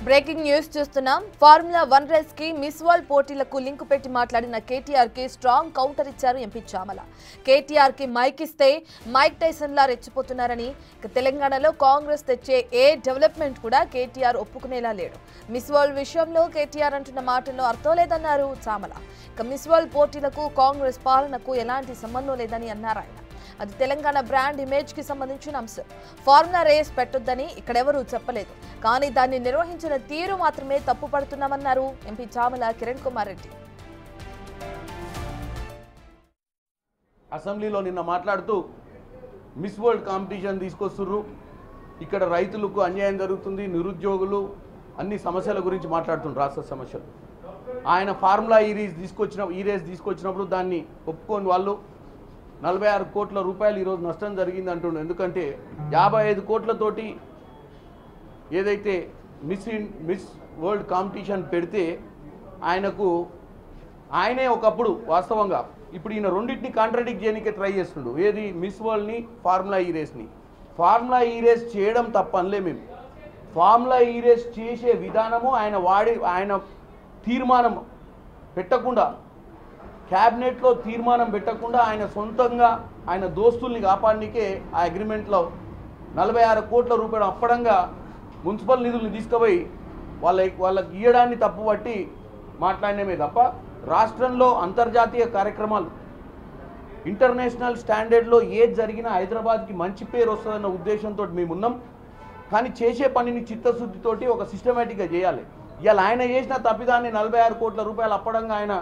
Breaking news చూస్తున్నాం. Formula 1 race కి miss world పోటీలకు లింక్ పెట్టి మాట్లాడిన కేటీఆర్ కి స్ట్రాంగ్ కౌంటర్ ఇచ్చారు ఎంపీ చామల. కేటీఆర్ కి మైక్ ఇస్తే మైక్ టైసన్ లా రెచ్చిపోతున్నారని, తెలంగాణలో కాంగ్రెస్ తెచ్చే ఏ డెవలప్మెంట్ కూడా కేటీఆర్ ఒప్పుకునేలా లేడు. మిస్ వరల్డ్ విషయంలో కేటీఆర్ అంటున్న మాటల్లో అర్థం లేదన్నారు చామల. మిస్ వరల్డ్ పోటీలకు కాంగ్రెస్ పాలనకు ఎలాంటి సంబంధం లేదని అన్నారు ఆయన. అది తెలంగాణ బ్రాండ్ ఇమేజ్ కి సంబంధించిన అంశం. ఫార్ములా రేస్ పెట్టొద్దని ఇక్కడెవరూ చెప్పలేదు, కానీ దాన్ని నిర్వహించిన తీరు మాత్రమే తప్పు పడుతున్నామన్నారు ఎంపీ చామల కిరణ్ కుమార్ రెడ్డి. అసెంబ్లీలో నిన్న మాట్లాడుతూ మిస్ వరల్డ్ కాంపిటీషన్ తీసుకొస్తుర్రు, ఇక్కడ రైతులకు అన్యాయం జరుగుతుంది, నిరుద్యోగులు అన్ని సమస్యల గురించి మాట్లాడుతున్నారు, రాష్ట్ర సమస్యలు. ఆయన ఫార్ములా ఈ రేస్ తీసుకొచ్చినప్పుడు దాన్ని ఒప్పుకొని వాళ్ళు 46 కోట్ల రూపాయలు ఈరోజు నష్టం జరిగింది అంటుండ్రు. ఎందుకంటే 55 కోట్లతోటి ఏదైతే మిస్ వరల్డ్ కాంపిటీషన్ పెడితే ఆయనే ఒకప్పుడు వాస్తవంగా ఇప్పుడు ఈయన రెండింటిని కాంట్రాడిక్ట్ చేయడానికి ట్రై చేస్తుండు. ఏది మిస్ వరల్డ్ని, ఫార్ములా ఈ రేస్ని. ఫార్ములా ఈ రేస్ చేయడం తప్పనిలే మేము. ఫార్ములా ఈ రేస్ చేసే విధానము ఆయన తీర్మానం పెట్టకుండా, క్యాబినెట్లో తీర్మానం పెట్టకుండా ఆయన సొంతంగా ఆయన దోస్తుల్ని కాపాడనికే ఆ అగ్రిమెంట్లో 46 కోట్ల రూపాయలు అప్పడంగా మున్సిపల్ నిధుల్ని తీసుకుపోయి వాళ్ళకి ఇవ్వడాన్ని తప్పుపట్టి మాట్లాడినమే తప్ప, రాష్ట్రంలో అంతర్జాతీయ కార్యక్రమాలు ఇంటర్నేషనల్ స్టాండర్డ్లో ఏది జరిగినా హైదరాబాద్కి మంచి పేరు వస్తుందన్న ఉద్దేశంతో మేము ఉన్నాం. కానీ చేసే పనిని చిత్తశుద్ధితోటి ఒక సిస్టమేటిక్గా చేయాలి. ఇవాళ ఆయన చేసిన తప్పిదాన్ని 46 కోట్ల రూపాయలు అప్పడంగా ఆయన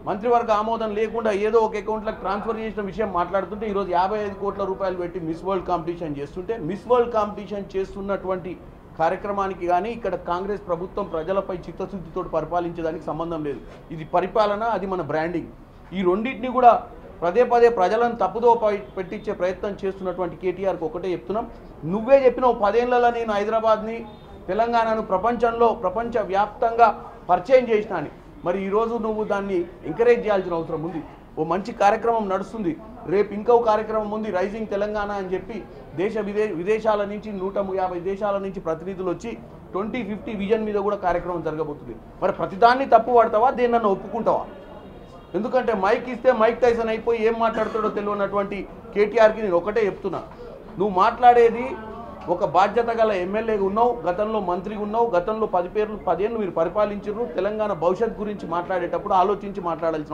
మంత్రివర్గ ఆమోదం లేకుండా ఏదో ఒక అకౌంట్లకు ట్రాన్స్ఫర్ చేసిన విషయం మాట్లాడుతుంటే, ఈరోజు 55 కోట్ల రూపాయలు పెట్టి మిస్ వరల్డ్ కాంపిటీషన్ చేస్తుంటే, మిస్ వరల్డ్ కాంపిటీషన్ చేస్తున్నటువంటి కార్యక్రమానికి కానీ ఇక్కడ కాంగ్రెస్ ప్రభుత్వం ప్రజలపై చిత్తశుద్ధితో పరిపాలించడానికి సంబంధం లేదు. ఇది పరిపాలన, అది మన బ్రాండింగ్. ఈ రెండింటిని కూడా పదే ప్రజలను తప్పుదో పెట్టించే ప్రయత్నం చేస్తున్నటువంటి కేటీఆర్కి ఒకటే చెప్తున్నాం. నువ్వే చెప్పినావు 10 ఏళ్లలో నేను హైదరాబాద్ని, తెలంగాణను ప్రపంచవ్యాప్తంగా పరిచయం చేసినా అని. మరి ఈరోజు నువ్వు దాన్ని ఎంకరేజ్ చేయాల్సిన అవసరం ఉంది. ఓ మంచి కార్యక్రమం నడుస్తుంది, రేపు ఇంకో కార్యక్రమం ఉంది, రైజింగ్ తెలంగాణ అని చెప్పి విదేశాల నుంచి 150 దేశాల నుంచి ప్రతినిధులు వచ్చి 2050 విజన్ మీద కూడా కార్యక్రమం జరగబోతుంది. మరి ప్రతిదాన్ని తప్పు పడతావా, దేన్నన్నా ఒప్పుకుంటావా? ఎందుకంటే మైక్ ఇస్తే మైక్ టైసన్ అయిపోయి ఏం మాట్లాడుతాడో తెలియనటువంటి కేటీఆర్కి నేను ఒకటే చెప్తున్నా, నువ్వు మాట్లాడేది ఒక బాధ్యత గల ఎమ్మెల్యేగా ఉన్నావు, గతంలో మంత్రిగా ఉన్నావు, గతంలో 10 ఏళ్ళు మీరు పరిపాలించారు. తెలంగాణ భవిష్యత్ గురించి మాట్లాడేటప్పుడు ఆలోచించి మాట్లాడాల్సిన